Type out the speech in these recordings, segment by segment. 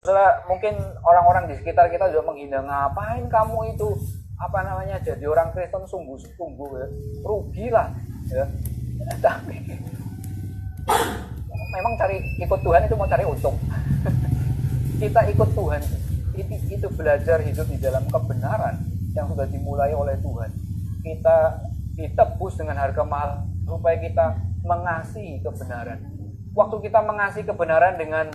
Setelah mungkin orang-orang di sekitar kita juga menghina, ngapain kamu itu jadi orang Kristen sungguh-sungguh ya, rugilah ya. Tapi memang ikut Tuhan itu mau cari untung. Kita ikut Tuhan itu belajar hidup di dalam kebenaran yang sudah dimulai oleh Tuhan. Kita ditebus dengan harga mahal supaya kita mengasihi kebenaran. Waktu kita mengasihi kebenaran dengan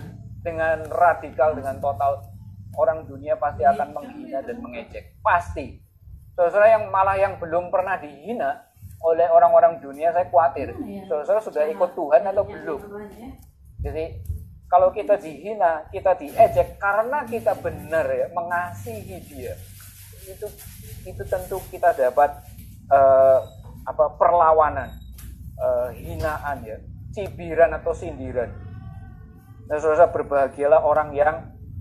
radikal, dengan total, orang dunia pasti akan menghina dan mengejek. Pasti. Saudara yang belum pernah dihina oleh orang-orang dunia, saya khawatir. Saudara sudah ikut Tuhan atau belum? Jadi kalau kita dihina, kita diejek karena kita benar ya mengasihi Dia, itu tentu kita dapat perlawanan, hinaan ya, cibiran atau sindiran. Dan saudara, berbahagialah orang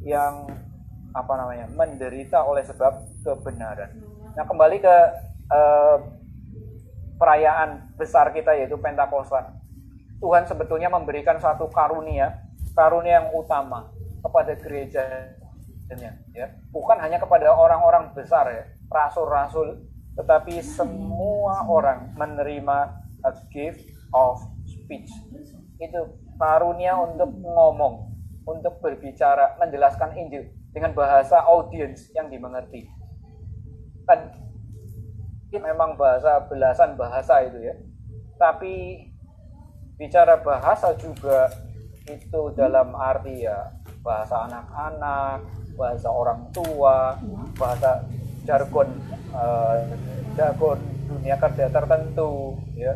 yang menderita oleh sebab kebenaran. Nah, kembali ke perayaan besar kita yaitu Pentakosta. Tuhan sebetulnya memberikan satu karunia yang utama kepada gerejanya, ya. Bukan hanya kepada orang-orang besar ya, rasul-rasul, tetapi semua orang menerima a gift of speech. Itu karunia untuk ngomong, untuk berbicara, menjelaskan Injil dengan bahasa audiens yang dimengerti. Kan memang belasan bahasa itu ya. Tapi bicara bahasa juga itu dalam arti ya bahasa anak-anak, bahasa orang tua, bahasa jargon dunia kerja tertentu ya.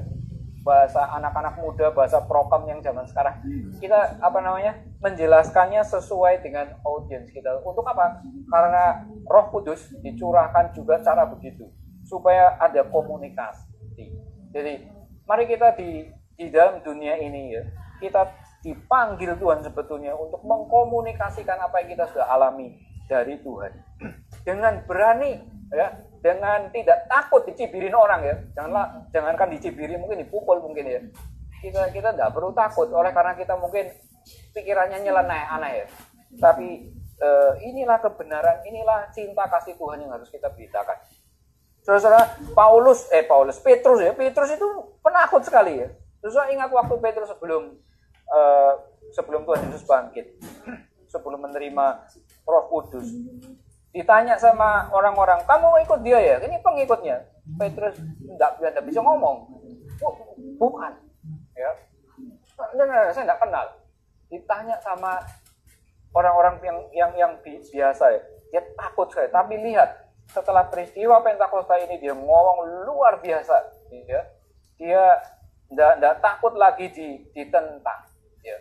Bahasa anak-anak muda, bahasa prokem yang zaman sekarang. Kita menjelaskannya sesuai dengan audiens kita. Untuk apa? Karena Roh Kudus dicurahkan juga cara begitu supaya ada komunikasi. Jadi mari kita di dalam dunia ini ya, kita dipanggil Tuhan sebetulnya untuk mengkomunikasikan apa yang kita sudah alami dari Tuhan dengan berani ya, dengan tidak takut dicibirin orang ya. Jangankan dicibiri, mungkin dipukul mungkin ya. Kita tidak perlu takut oleh karena kita mungkin pikirannya nyeleneh aneh ya. Tapi inilah kebenaran, inilah cinta kasih Tuhan yang harus kita beritakan. Saudara, Petrus itu penakut sekali ya. Saudara ingat waktu Petrus sebelum Tuhan Yesus bangkit, sebelum menerima Roh Kudus, ditanya sama orang-orang, kamu ikut dia ya? Ini pengikutnya. Petrus tidak bisa ngomong. Bukan. Ya. Saya tidak kenal. Ditanya sama orang-orang yang biasa ya. Dia takut sekali. Tapi lihat, setelah peristiwa Pentakosta ini dia ngomong luar biasa. Ya. Dia tidak takut lagi ditentang. Ya.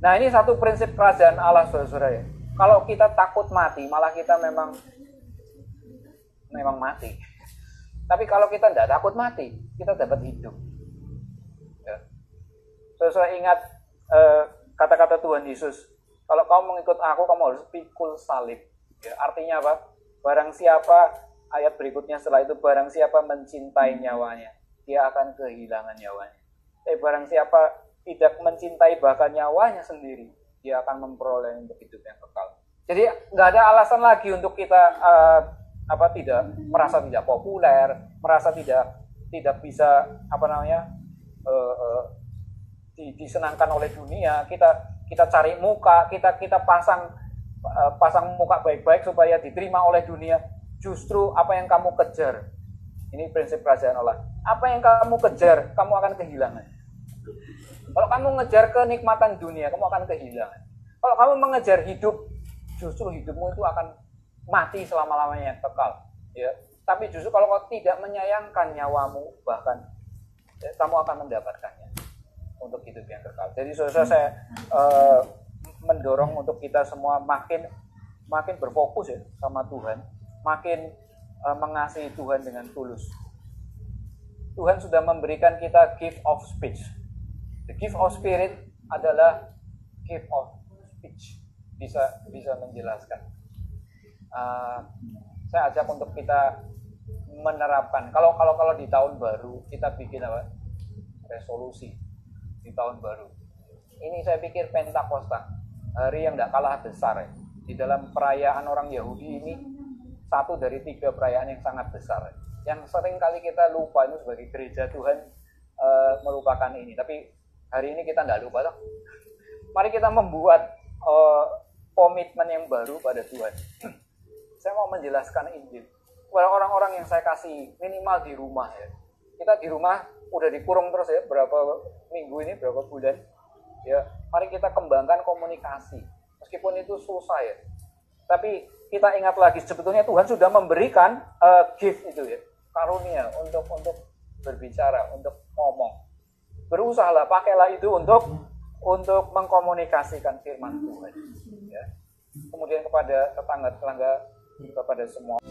Nah, ini satu prinsip kerajaan Allah, saudara ya. Kalau kita takut mati, malah kita memang mati. Tapi kalau kita tidak takut mati, kita dapat hidup. Ya. Saudara ingat kata-kata Tuhan Yesus, kalau kamu mengikut aku, kamu harus pikul salib. Ya, artinya apa? Barang siapa, ayat berikutnya setelah itu, barang siapa mencintai nyawanya, dia akan kehilangan nyawanya. Tapi barang siapa tidak mencintai bahkan nyawanya sendiri, dia akan memperoleh untuk hidup yang kekal. Jadi nggak ada alasan lagi untuk kita merasa tidak populer, merasa tidak bisa disenangkan oleh dunia. Kita cari muka, kita pasang muka baik-baik supaya diterima oleh dunia. Justru apa yang kamu kejar, ini prinsip kerajaan Allah. Apa yang kamu kejar, kamu akan kehilangan. Kalau kamu mengejar kenikmatan dunia, kamu akan kehilangan. Kalau kamu mengejar hidup, justru hidupmu itu akan mati selama-lamanya, kekal. Ya. Tapi justru kalau kau tidak menyayangkan nyawamu, bahkan ya, kamu akan mendapatkannya untuk hidup yang kekal. Jadi saudara, saya mendorong untuk kita semua makin berfokus ya sama Tuhan, makin mengasihi Tuhan dengan tulus. Tuhan sudah memberikan kita gift of speech. The gift of spirit adalah gift of speech, bisa menjelaskan. Saya ajak untuk kita menerapkan. Kalau di tahun baru kita bikin resolusi di tahun baru. Ini saya pikir Pentakosta, hari yang tidak kalah besar ya. Di dalam perayaan orang Yahudi ini satu dari 3 perayaan yang sangat besar. Yang sering kali kita lupa itu sebagai gereja Tuhan melupakan ini. Tapi hari ini kita tidak lupa. Mari kita membuat komitmen yang baru pada Tuhan. Saya mau menjelaskan Injil kepada orang-orang yang saya kasih minimal di rumah ya. Kita di rumah udah dikurung terus ya berapa minggu ini, berapa bulan. Ya, mari kita kembangkan komunikasi. Meskipun itu susah ya. Tapi kita ingat lagi sebetulnya Tuhan sudah memberikan gift itu ya, karunia untuk berbicara, untuk ngomong. Berusahalah, pakailah itu untuk mengkomunikasikan firman Tuhan. Ya. Kemudian kepada tetangga-tetangga, kepada semua